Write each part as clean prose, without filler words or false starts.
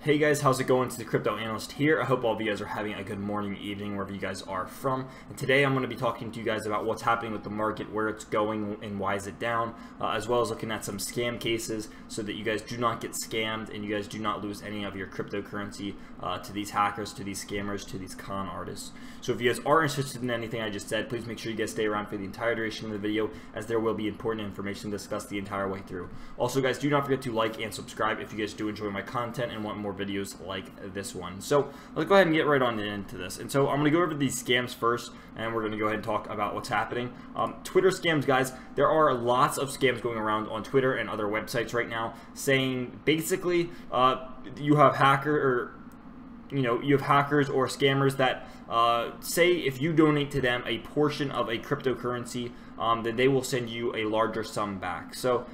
Hey guys, how's it going? It's the Crypto Analyst here. I hope all of you guys are having a good morning, evening, wherever you guys are from. And today I'm going to be talking to you guys about what's happening with the market, where it's going, and why is it down, as well as looking at some scam cases so that you guys do not get scammed and you guys do not lose any of your cryptocurrency to these hackers, to these scammers, to these con artists. So if you guys are interested in anything I just said, please make sure you guys stay around for the entire duration of the video, as there will be important information discussed the entire way through. Also guys, do not forget to like and subscribe if you guys do enjoy my content and want more videos like this one. So let's go ahead and get right on into this. And so I'm going to go over these scams first, and we're going to go ahead and talk about what's happening. Twitter scams, guys. There are lots of scams going around on Twitter and other websites right now, saying basically you have hackers or scammers that say if you donate to them a portion of a cryptocurrency, then they will send you a larger sum back. So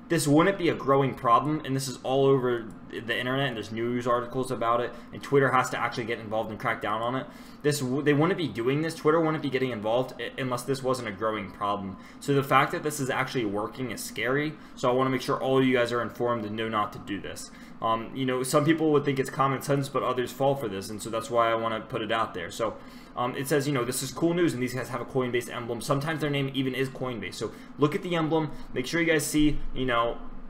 this wouldn't be a growing problem, and this is all over the internet, and there's news articles about it, and Twitter has to actually get involved and crack down on it. They wouldn't be doing this. Twitter wouldn't be getting involved unless this wasn't a growing problem. So the fact that this is actually working is scary. So I want to make sure all of you guys are informed and know not to do this. Some people would think it's common sense, but others fall for this, and so that's why I want to put it out there. So it says, this is cool news, and these guys have a Coinbase emblem. Sometimes their name even is Coinbase. So look at the emblem. Make sure you guys see,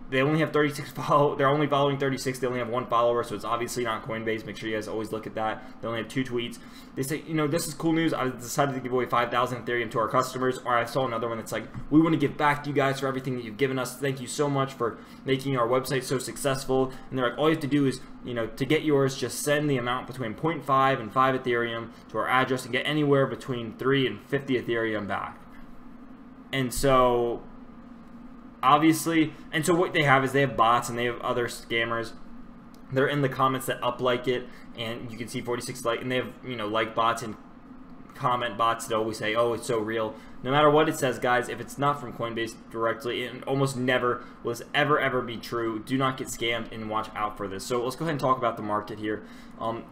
they only have 36 followers. They're only following 36. They only have 1 follower, so it's obviously not Coinbase. Make sure you guys always look at that. They only have 2 tweets. They say, this is cool news. I decided to give away 5,000 Ethereum to our customers. Or I saw another one that's like, we want to give back to you guys for everything that you've given us. Thank you so much for making our website so successful. And they're like, all you have to do is, to get yours, just send the amount between 0.5 and 5 Ethereum to our address and get anywhere between 3 and 50 Ethereum back. And so obviously, so what they have is they have bots and they have other scammers. They're in the comments that up-like it, and you can see 46 like, and they have like bots and comment bots that always say, oh, it's so real. No matter what it says, guys, if it's not from Coinbase directly, it almost never will this ever be true. Do not get scammed, and watch out for this. So let's go ahead and talk about the market here.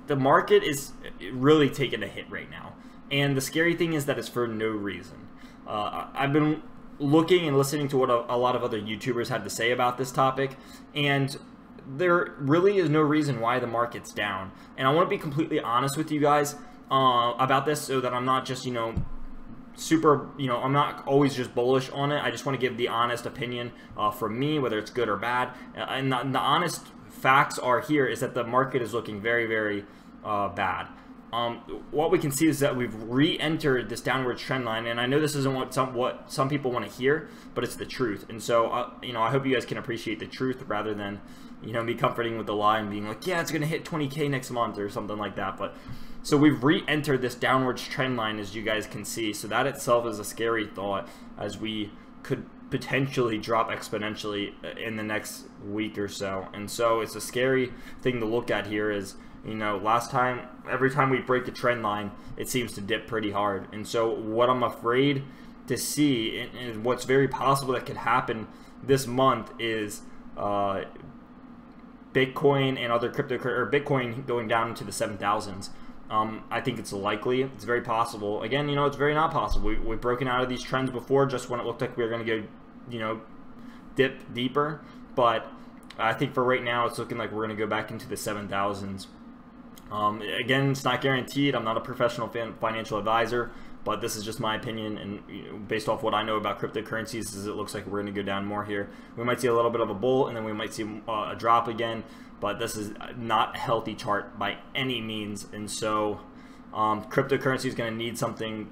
The market is really taking a hit right now, and the scary thing is that it's for no reason. I've been looking and listening to what a lot of other YouTubers had to say about this topic, and there really is no reason why the market's down. And I want to be completely honest with you guys about this, so that I'm not just super, I'm not always just bullish on it. I just want to give the honest opinion from me, whether it's good or bad. And the honest facts are here is that the market is looking very bad. What we can see is that we've re-entered this downward trend line, and I know this isn't what some people want to hear, but it's the truth. And so I hope you guys can appreciate the truth rather than me comforting with the lie and being like, yeah, it's gonna hit 20K next month or something like that. But so we've re-entered this downward trend line, as you guys can see. So that itself is a scary thought, as we could potentially drop exponentially in the next week or so. And so it's a scary thing to look at here. Is every time we break the trend line, it seems to dip pretty hard. And so what I'm afraid to see, and what's very possible that could happen this month, is Bitcoin and other Bitcoin going down into the 7,000s. I think it's likely. It's very possible. Again, it's very not possible. We've broken out of these trends before, just when it looked like we were going to go, dip deeper. But I think for right now, it's looking like we're going to go back into the 7,000s. Again, it's not guaranteed. I'm not a professional financial advisor, but this is just my opinion, and based off what I know about cryptocurrencies, is it looks like we're going to go down more here. We might see a little bit of a bull, and then we might see a drop again, but this is not a healthy chart by any means. And so cryptocurrency is going to need something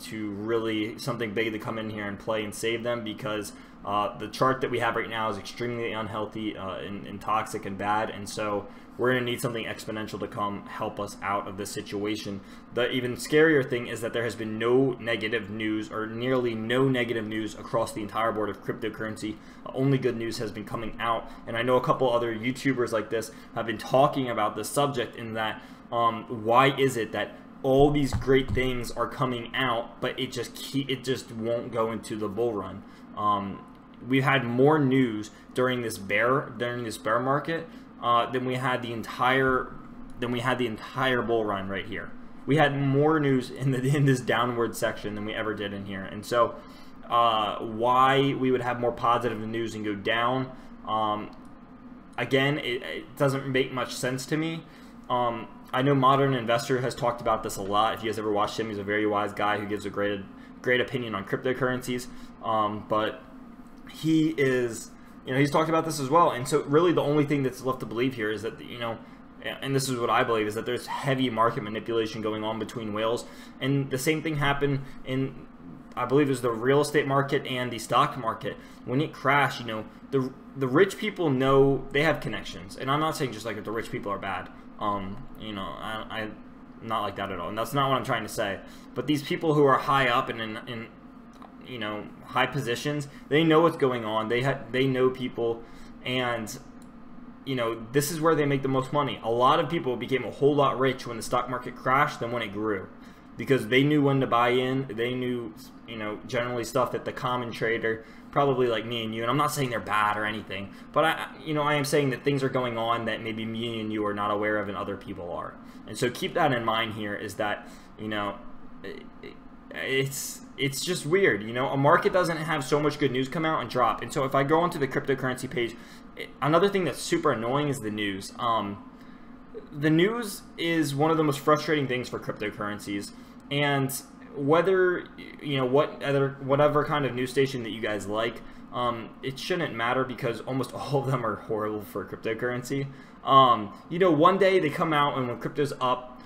big to come in here and play and save them, because the chart that we have right now is extremely unhealthy and toxic and bad. And so we're going to need something exponential to come help us out of this situation. The even scarier thing is that there has been no negative news, or nearly no negative news, across the entire board of cryptocurrency. Only good news has been coming out. And I know a couple other YouTubers like this have been talking about this subject, in that why is it that all these great things are coming out, but it just won't go into the bull run. We've had more news during this bear market than we had the entire bull run right here. We had more news in this downward section than we ever did in here. And so why we would have more positive news and go down, again, it doesn't make much sense to me. I know Modern Investor has talked about this a lot. If you guys ever watched him, he's a very wise guy who gives a great opinion on cryptocurrencies. But he is, he's talked about this as well. And so really the only thing that's left to believe here is that, and this is what I believe, is that there's heavy market manipulation going on between whales. And the same thing happened in, I believe it was the real estate market and the stock market. When it crashed, the rich people know they have connections. And I'm not saying just like if the rich people are bad. I'm not like that at all. And that's not what I'm trying to say. But these people who are high up and in high positions, they know what's going on. They know people, and this is where they make the most money. A lot of people became a whole lot rich when the stock market crashed than when it grew, because they knew when to buy in. They knew, generally stuff that the common trader, probably like me and you, and I'm not saying they're bad or anything, but I am saying that things are going on that maybe me and you are not aware of and other people are. And so keep that in mind here, is that, it's just weird. A market doesn't have so much good news come out and drop. And so if I go onto the cryptocurrency page, another thing that's super annoying is the news. The news is one of the most frustrating things for cryptocurrencies. And whether, whatever kind of news station that you guys like, it shouldn't matter, because almost all of them are horrible for cryptocurrency. One day they come out, and when crypto's up,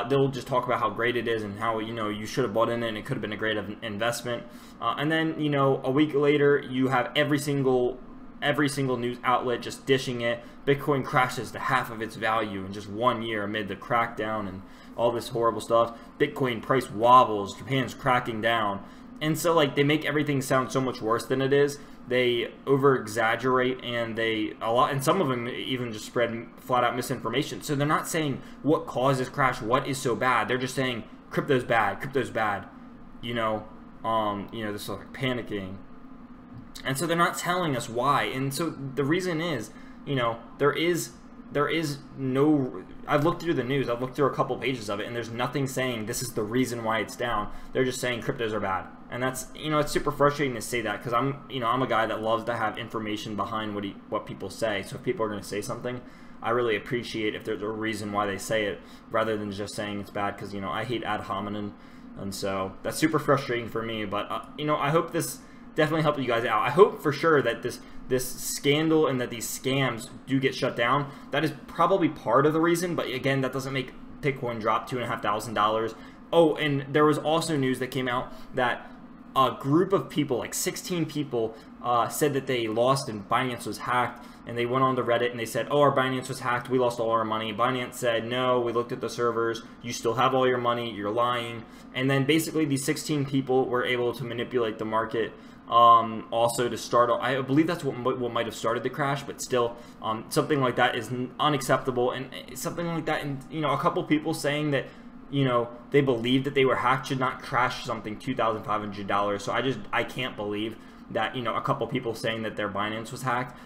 they'll just talk about how great it is and how, you should have bought in it and it could have been a great investment. And then, a week later, you have every single news outlet just dishing it. Bitcoin crashes to half of its value in just 1 year amid the crackdown and all this horrible stuff. Bitcoin price wobbles, Japan's cracking down. And so like they make everything sound so much worse than it is. They over exaggerate, and and some of them even just spread flat out misinformation. So they're not saying what caused this crash, what is so bad. They're just saying crypto's bad, crypto's bad. This is like panicking. And so they're not telling us why. And so the reason is, there is no, I've looked through the news, I've looked through a couple pages of it, and there's nothing saying this is the reason why it's down. They're just saying cryptos are bad. And that's, it's super frustrating to say that, because I'm a guy that loves to have information behind what people say. So if people are going to say something, I really appreciate if there's a reason why they say it, rather than just saying it's bad, because, I hate ad hominem. And so that's super frustrating for me. But, I hope this definitely helped you guys out. I hope for sure that this scandal and that these scams do get shut down. That is probably part of the reason, but again, that doesn't make Bitcoin drop $2,500. Oh, and there was also news that came out that a group of people, like 16 people, said that they lost and Binance was hacked, and they went on to Reddit and they said, oh, our Binance was hacked, we lost all our money. Binance said, no, we looked at the servers, you still have all your money, you're lying. And then basically these 16 people were able to manipulate the market, also to start, I believe that's what might have started the crash, but still, something like that is unacceptable. And something like that, and a couple people saying that they believed that they were hacked should not crash something $2,500. So I can't believe that a couple people saying that their Binance was hacked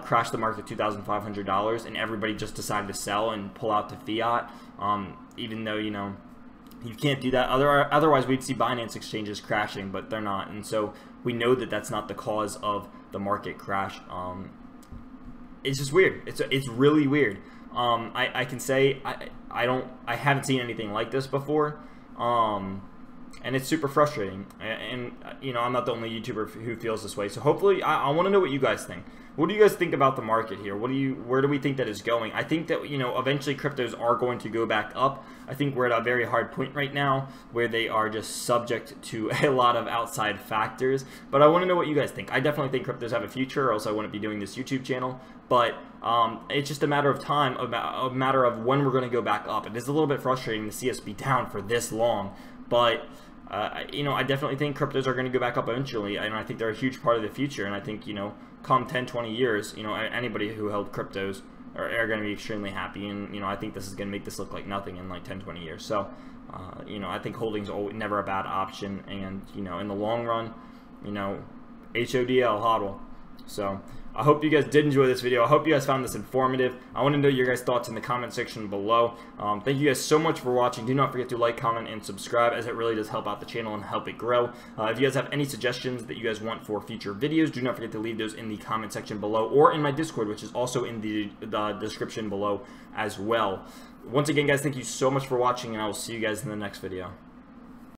crashed the market $2,500, and everybody just decided to sell and pull out to fiat, even though you can't do that. Otherwise we'd see Binance exchanges crashing, but they're not. And so we know that that's not the cause of the market crash. It's just weird. It's really weird. I can say I haven't seen anything like this before, and it's super frustrating. And I'm not the only YouTuber who feels this way. So hopefully, I want to know what you guys think. What do you guys think about the market here? Where do we think that is going? I think that eventually cryptos are going to go back up. I think we're at a very hard point right now where they are just subject to a lot of outside factors. But I want to know what you guys think. I definitely think cryptos have a future, or else I wouldn't be doing this YouTube channel. But it's just a matter of time, a matter of when we're going to go back up. It is a little bit frustrating to see us be down for this long, but I definitely think cryptos are going to go back up eventually, and I think they're a huge part of the future. And I think come 10-20 years, anybody who held cryptos are going to be extremely happy. And I think this is going to make this look like nothing in like 10-20 years. So I think holding's never a bad option. And in the long run, HODL, HODL. So I hope you guys did enjoy this video. I hope you guys found this informative. I want to know your guys' thoughts in the comment section below. Thank you guys so much for watching. Do not forget to like, comment, and subscribe, as it really does help out the channel and help it grow. If you guys have any suggestions that you guys want for future videos, do not forget to leave those in the comment section below or in my Discord, which is also in the description below as well. Once again, guys, thank you so much for watching, and I will see you guys in the next video.